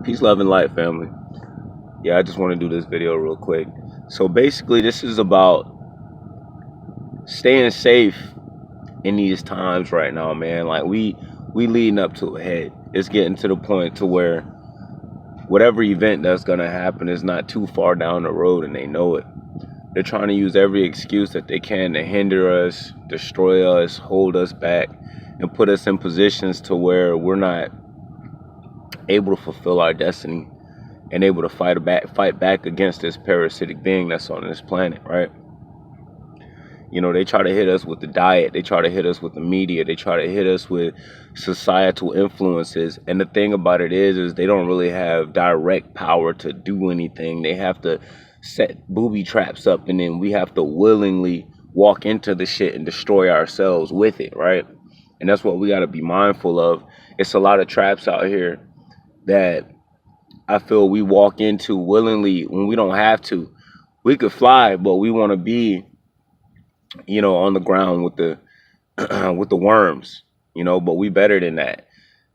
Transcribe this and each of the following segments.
Peace, love, and light, family. Yeah, I just want to do this video real quick. So basically, this is about staying safe in these times right now, man. Like we leading up to a head. It's getting to the point to where whatever event that's gonna happen is not too far down the road, and they know it. They're trying to use every excuse that they can to hinder us, destroy us, hold us back, and put us in positions to where we're not able to fulfill our destiny and able to fight back against this parasitic being that's on this planet, right? You know, they try to hit us with the diet, they try to hit us with the media, they try to hit us with societal influences. And the thing about it is they don't really have direct power to do anything. They have to set booby traps up, and then we have to willingly walk into the shit and destroy ourselves with it, right? And that's what we got to be mindful of. It's a lot of traps out here that I feel we walk into willingly when we don't have to. We could fly, but we want to be, on the ground with the with the worms, but we better than that.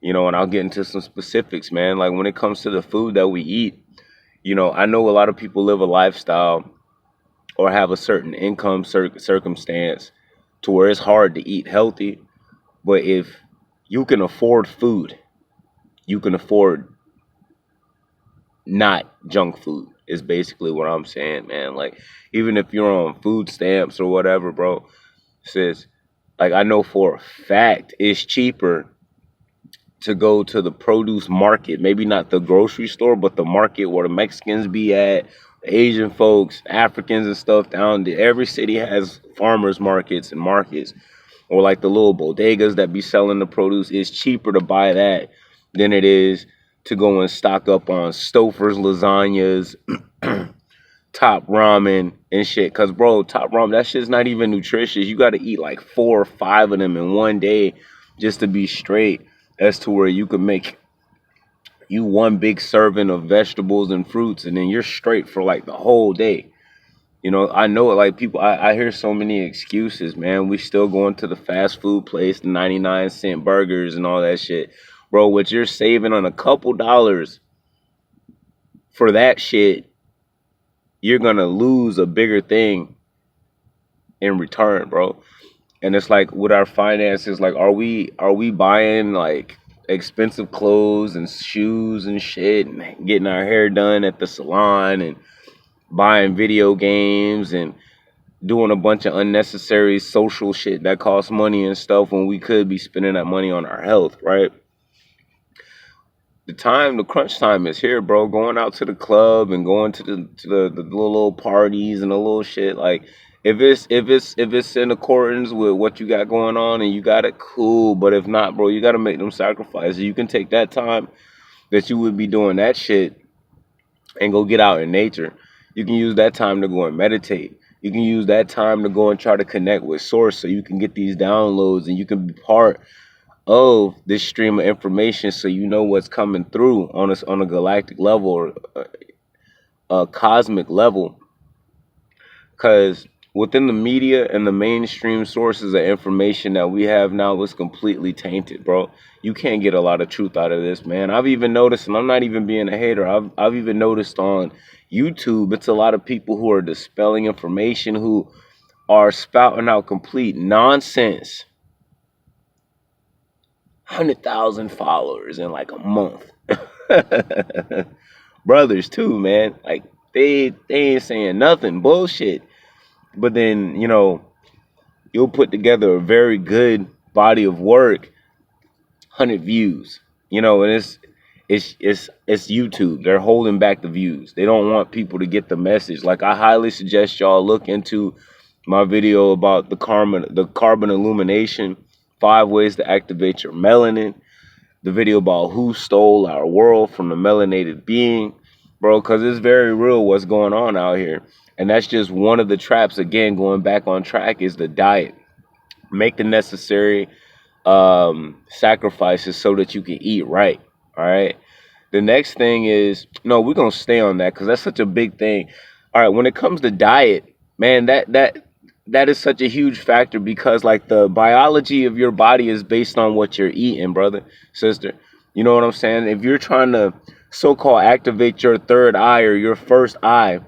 And I'll get into some specifics, man. Like when it comes to the food that we eat, I know a lot of people live a lifestyle or have a certain income circumstance to where it's hard to eat healthy, but if you can afford food, you can afford not junk food is basically what I'm saying, man. Like even if you're on food stamps or whatever, bro, sis, like I know for a fact it's cheaper to go to the produce market, maybe not the grocery store, but the market where the Mexicans be at, the Asian folks, Africans and stuff down there. Every city has farmers markets and markets, or like the little bodegas that be selling the produce. It's cheaper to buy that than it is to go and stock up on Stouffer's lasagnas, top ramen and shit. Cause bro, top ramen, that shit's not even nutritious. You gotta eat like 4 or 5 of them in one day just to be straight. As to where you could make you one big serving of vegetables and fruits, and then you're straight for like the whole day. I know it. Like people, I hear so many excuses, man. We still going to the fast food place, the 99-cent burgers and all that shit. Bro, what you're saving on a couple dollars for that shit, you're gonna lose a bigger thing in return, bro. And it's like with our finances, like are we buying like expensive clothes and shoes and shit and getting our hair done at the salon and buying video games and doing a bunch of unnecessary social shit that costs money and stuff when we could be spending that money on our health, right? The crunch time is here, bro. Going out to the club and going to the little parties and the little shit. Like if it's in accordance with what you got going on and you got it, cool. But if not, bro, you gotta make them sacrifices. You can take that time that you would be doing that shit and go get out in nature. You can use that time to go and meditate. You can use that time to go and try to connect with source so you can get these downloads and you can be part of this stream of information so you know what's coming through on a galactic level or a cosmic level. Because within the media and the mainstream sources of information that we have now is completely tainted, bro. You can't get a lot of truth out of this, man. I've even noticed, and I'm not even being a hater, I've even noticed on YouTube, it's a lot of people who are dispelling information, who are spouting out complete nonsense. 100,000 followers in like a month. Brothers too, man. Like they ain't saying nothing, bullshit. But then you'll put together a very good body of work, 100 views. And it's YouTube. They're holding back the views. They don't want people to get the message. Like I highly suggest y'all look into my video about the carbon illumination, 5 ways to activate your melanin, the video about who stole our world from the melanated being, bro, because it's very real what's going on out here. And that's just one of the traps. Again, going back on track is the diet. Make the necessary sacrifices so that you can eat right. All right. The next thing is, no, we're gonna stay on that because that's such a big thing. All right, when it comes to diet, man, that is such a huge factor because like the biology of your body is based on what you're eating, brother, sister. You know what I'm saying? If you're trying to so-called activate your third eye or your first eye,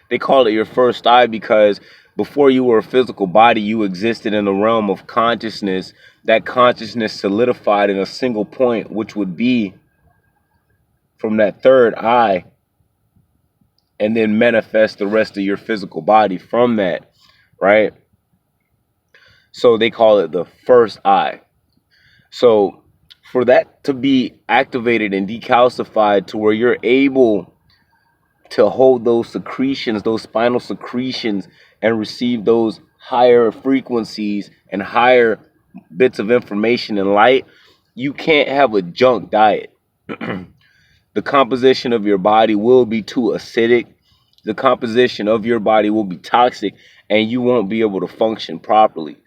they call it your first eye because before you were a physical body, you existed in a realm of consciousness. That consciousness solidified in a single point, which would be from that third eye, and then manifest the rest of your physical body from that, right? So they call it the first eye. So for that to be activated and decalcified to where you're able to hold those secretions, those spinal secretions, and receive those higher frequencies and higher bits of information and light, you can't have a junk diet. The composition of your body will be too acidic. The composition of your body will be toxic, and you won't be able to function properly.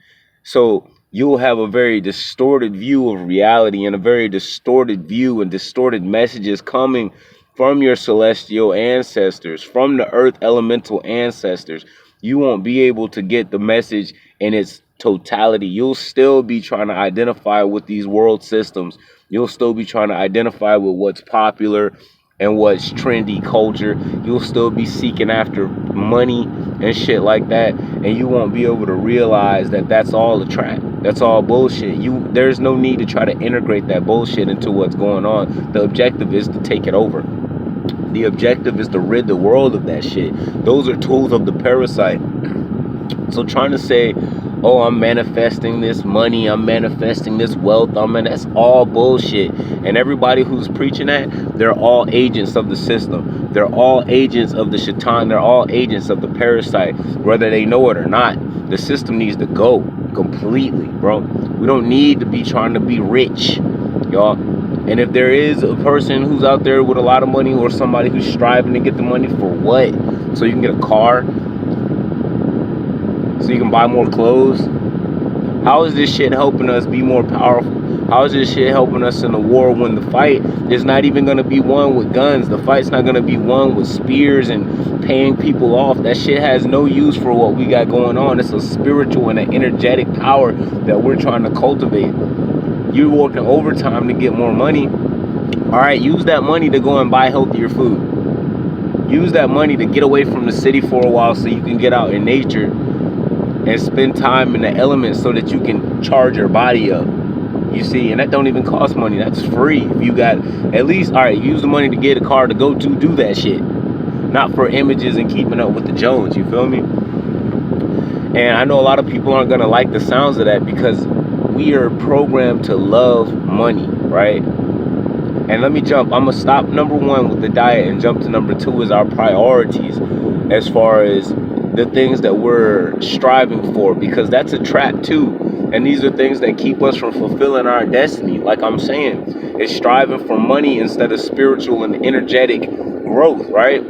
So you'll have a very distorted view of reality and a very distorted view and distorted messages coming from your celestial ancestors, from the earth elemental ancestors. You won't be able to get the message in its totality. You'll still be trying to identify with these world systems. You'll still be trying to identify with what's popular and what's trendy culture. You'll still be seeking after money and shit like that, and you won't be able to realize that that's all a trap. That's all bullshit. There's no need to try to integrate that bullshit into what's going on. The objective is to take it over. The objective is to rid the world of that shit. Those are tools of the parasite. So trying to say, oh, I'm manifesting this money, I'm manifesting this wealth, that's all bullshit. And everybody who's preaching that, they're all agents of the system. They're all agents of the shaitan. They're all agents of the parasite, whether they know it or not. The system needs to go completely, bro. We don't need to be trying to be rich, y'all. And if there is a person who's out there with a lot of money or somebody who's striving to get the money for what? So you can get a car? So you can buy more clothes? How is this shit helping us be more powerful? How is this shit helping us in the war when the fight is not even going to be won with guns? The fight's not going to be won with spears and paying people off. That shit has no use for what we got going on. It's a spiritual and an energetic power that we're trying to cultivate. You're working overtime to get more money. All right, use that money to go and buy healthier food. Use that money to get away from the city for a while so you can get out in nature and spend time in the elements so that you can charge your body up. You see, and that don't even cost money. That's free. If you got at least, all right, use the money to get a car to go to do that shit. Not for images and keeping up with the Jones, you feel me? And I know a lot of people aren't going to like the sounds of that because we are programmed to love money, right? And let me jump. I'm going to stop number one with the diet and jump to number two is our priorities as far as the things that we're striving for, because that's a trap too. And these are things that keep us from fulfilling our destiny. Like I'm saying, it's striving for money instead of spiritual and energetic growth, right?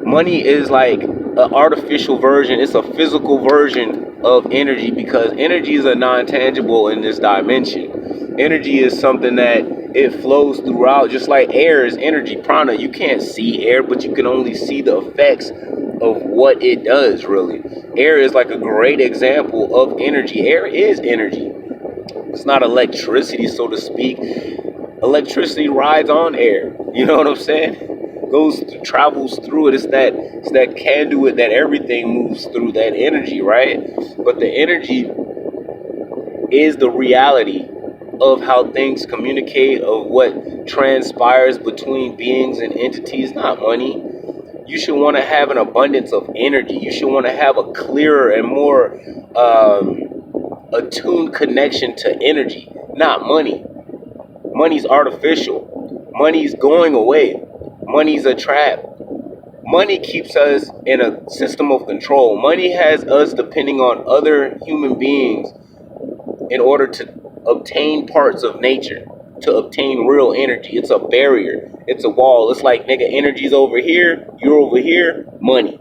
Money is like an artificial version. It's a physical version of energy because energy is a non-tangible in this dimension. Energy is something that it flows throughout, just like air is energy, prana. You can't see air, but you can only see the effects of what it does, really. Air is like a great example of energy. Air is energy. It's not electricity, so to speak. Electricity rides on air. You know what I'm saying? Travels through it. It's that conduit that everything moves through, that energy, right? But the energy is the reality of how things communicate, of what transpires between beings and entities, not money. You should want to have an abundance of energy. You should want to have a clearer and more attuned connection to energy, not money. Money's artificial. Money's going away. Money's a trap. Money keeps us in a system of control. Money has us depending on other human beings in order to obtain parts of nature, to obtain real energy. It's a barrier. It's a wall. It's like, nigga, energy's over here, you're over here, money.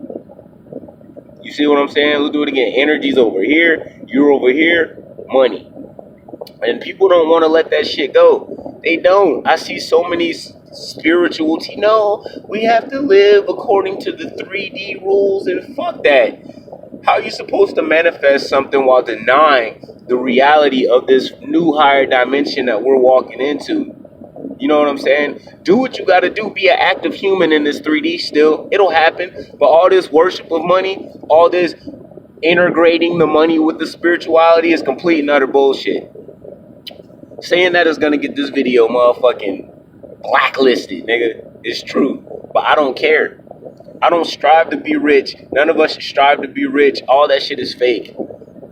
You see what I'm saying? Let's do it again. Energy's over here, you're over here, money. And people don't want to let that shit go. They don't. I see so many spirituals. No, we have to live according to the 3D rules, and fuck that. How are you supposed to manifest something while denying the reality of this new higher dimension that we're walking into? You know what I'm saying? Do what you got to do. Be an active human in this 3D still. It'll happen. But all this worship of money, all this integrating the money with the spirituality is complete and utter bullshit. Saying that is going to get this video motherfucking blacklisted, nigga. It's true. But I don't care. I don't strive to be rich. None of us should strive to be rich. All that shit is fake.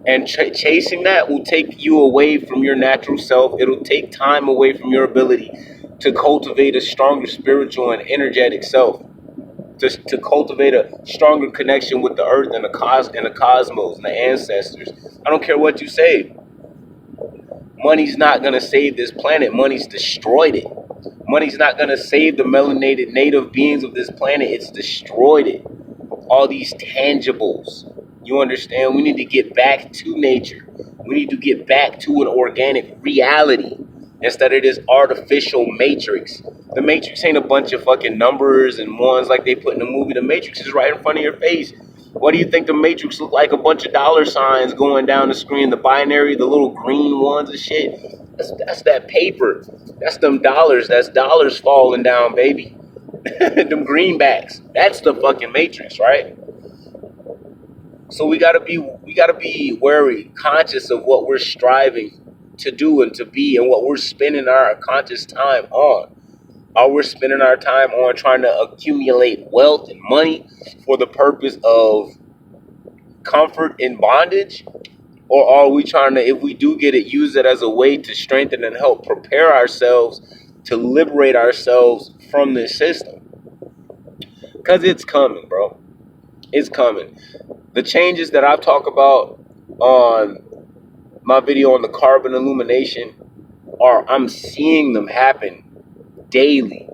And chasing that will take you away from your natural self. It'll take time away from your ability to cultivate a stronger spiritual and energetic self. To cultivate a stronger connection with the earth and the cosmos and the ancestors. I don't care what you say. Money's not going to save this planet. Money's destroyed it. Money's not going to save the melanated native beings of this planet. It's destroyed it. All these tangibles. You understand? We need to get back to nature. We need to get back to an organic reality instead of this artificial matrix. The matrix ain't a bunch of fucking numbers and ones like they put in the movie. The matrix is right in front of your face. What do you think the matrix look like? A bunch of dollar signs going down the screen, the binary, the little green ones and shit. That's that paper. That's them dollars. That's dollars falling down, baby. Them greenbacks. That's the fucking matrix, right? So we gotta be wary, conscious of what we're striving to do and to be, and what we're spending our conscious time on. Are we spending our time on trying to accumulate wealth and money for the purpose of comfort and bondage? Or are we trying to, if we do get it, use it as a way to strengthen and help prepare ourselves to liberate ourselves from this system? Because it's coming, bro. It's coming. The changes that I've talked about on my video on the carbon illumination I'm seeing them happen daily.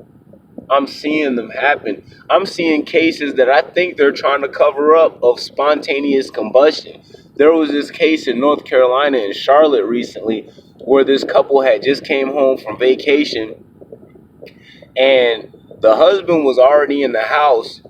I'm seeing them happen. I'm seeing cases that I think they're trying to cover up of spontaneous combustion. There was this case in North Carolina in Charlotte recently where this couple had just came home from vacation and the husband was already in the house